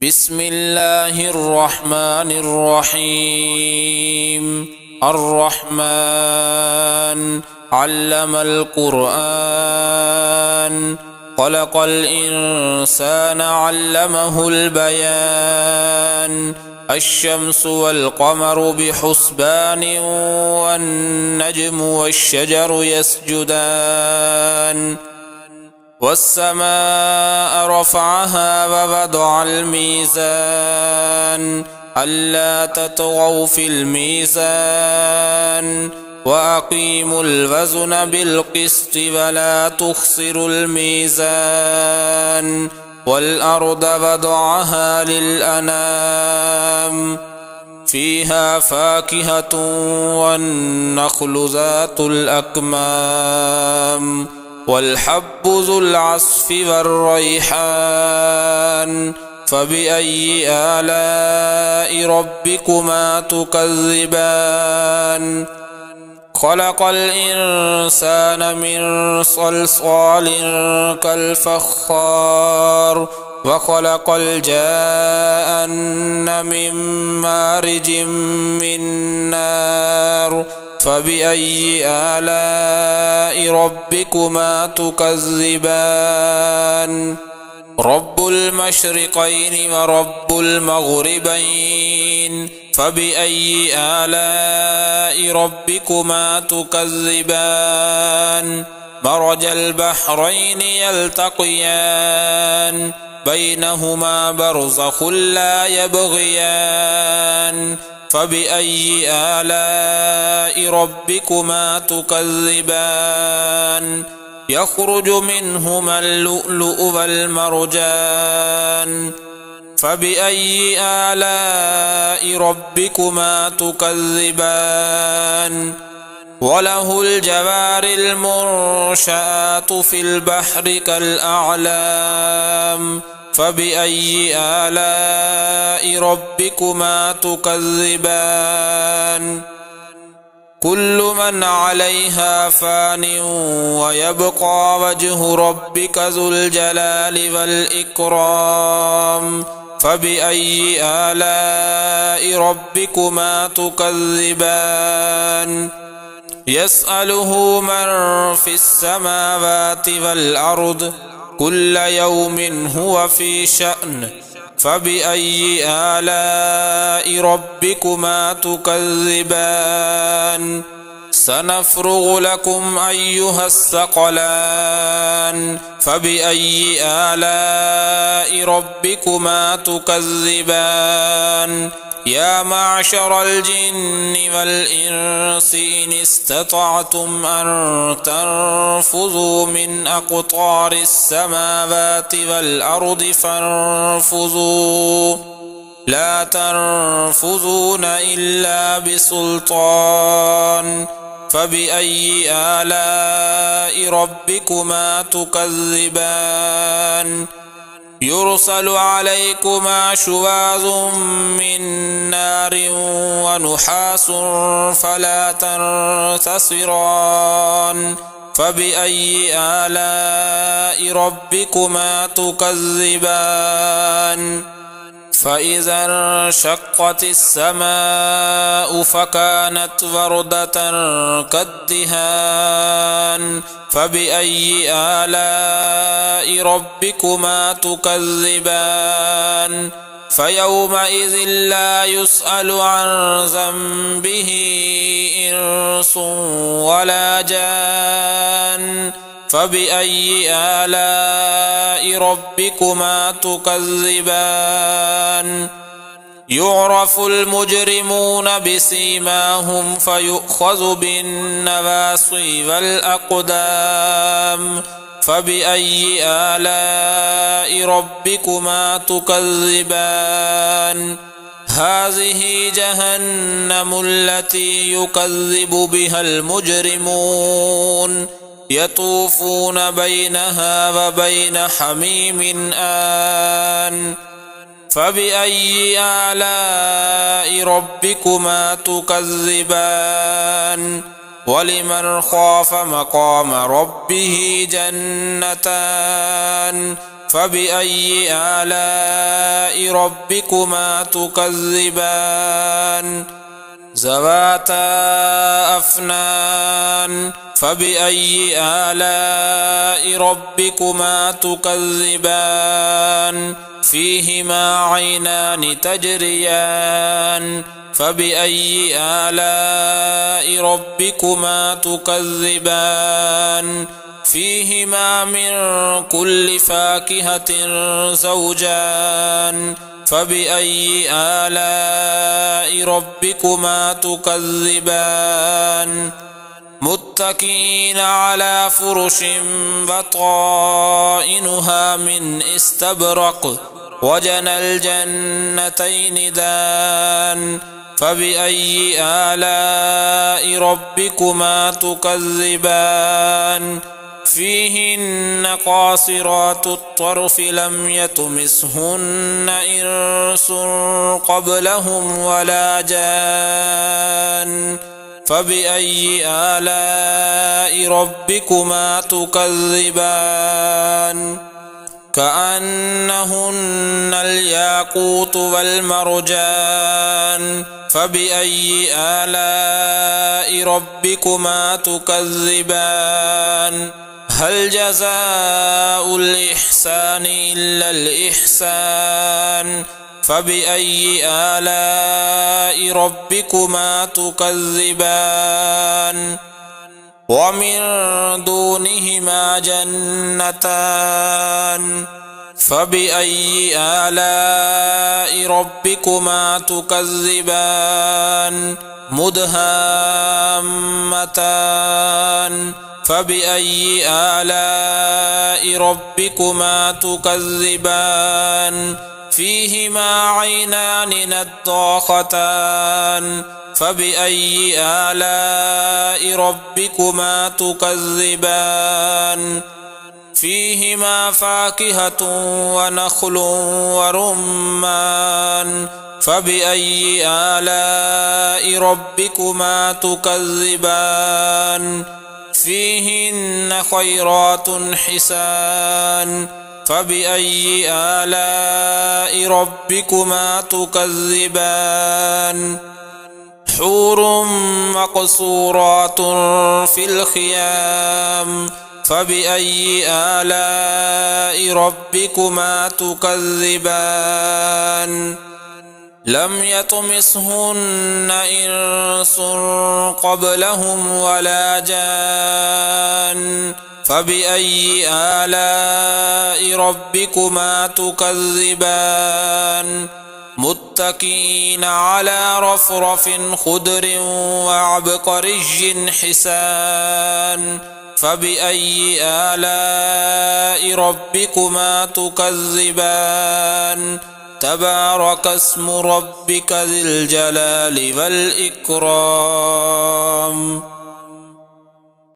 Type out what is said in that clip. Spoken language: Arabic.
بسم الله الرحمن الرحيم. الرحمن علم القرآن، خلق الإنسان علمه البيان. الشمس والقمر بحسبان، والنجم والشجر يسجدان. والسماء رفعها ووضع الميزان، ألا تطغوا في الميزان، وأقيموا الوزن بالقسط ولا تخسروا الميزان. والأرض وضعها للأنام، فيها فاكهة والنخل ذات الأكمام، والحب ذو العصف والريحان. فبأي آلاء ربكما تكذبان؟ خلق الإنسان من صلصال كالفخار، وخلق الجان من مارج من نار. فبأي آلاء ربكما تكذبان؟ رب المشرقين ورب المغربين، فبأي آلاء ربكما تكذبان؟ مرج البحرين يلتقيان، بينهما برزخ لا يبغيان. فبأي آلاء ربكما تكذبان؟ يخرج منهما اللؤلؤ والمرجان. فبأي آلاء ربكما تكذبان؟ وله الجوار المنشآت في البحر كالأعلام. فبأي آلاء ربكما تكذبان؟ كل من عليها فان، ويبقى وجه ربك ذو الجلال والإكرام. فبأي آلاء ربكما تكذبان؟ يسأله من في السماوات والأرض، كل يوم هو في شأن. فبأي آلاء ربكما تكذبان؟ سنفرغ لكم أيها الثقلان. فبأي آلاء ربكما تكذبان؟ يا معشر الجن والإنس إن استطعتم أن تنفذوا من أقطار السماوات والأرض فانفذوا، لا تنفذون إلا بسلطان. فبأي آلاء ربكما تكذبان؟ يرسل عليكما شواظ من نار ونحاس فلا تنتصران. فبأي آلاء ربكما تكذبان؟ فإذا انشقت السماء فكانت وردة كالدهان. فبأي آلاء ربكما تكذبان؟ فيومئذ لا يسأل عن ذنبه إنس ولا جان. فبأي آلاء ربكما تكذبان؟ يعرف المجرمون بسيماهم فيؤخذ بالنواصي والأقدام. فبأي آلاء ربكما تكذبان؟ هذه جهنم التي يكذب بها المجرمون، يطوفون بينها وبين حميم آن. فبأي آلاء ربكما تكذبان؟ ولمن خاف مقام ربه جنتان، فبأي آلاء ربكما تكذبان ذواتا أفنان فبأي آلاء ربكما تكذبان فيهما عينان تجريان فبأي آلاء ربكما تكذبان فيهما من كل فاكهة زوجان فبأي آلاء ربكما تكذبان متكئين على فرش بطائنها من استبرق وجنى الجنتين دان فبأي آلاء ربكما تكذبان فيهن قاصرات الطرف لم يطمثهن إنس قبلهم ولا جان فبأي آلاء ربكما تكذبان كأنهن الياقوت والمرجان فبأي آلاء ربكما تكذبان هل جزاء الإحسان إلا الإحسان فبأي آلاء ربكما تكذبان ومن دونهما جنتان فبأي آلاء ربكما تكذبان مدهامتان فبأي آلاء ربكما تكذبان فيهما عينان نضاختان فبأي آلاء ربكما تكذبان فيهما فاكهة ونخل ورمان فبأي آلاء ربكما تكذبان فيهن خيرات حسان فبأي آلاء ربكما تكذبان حور مقصورات في الخيام فبأي آلاء ربكما تكذبان لم يطمثهن إنس قبلهم ولا جان فبأي آلاء ربكما تكذبان متكئين على رفرف خضر وعبقري حسان فبأي آلاء ربكما تكذبان تبارك اسم ربك ذي الجلال والإكرام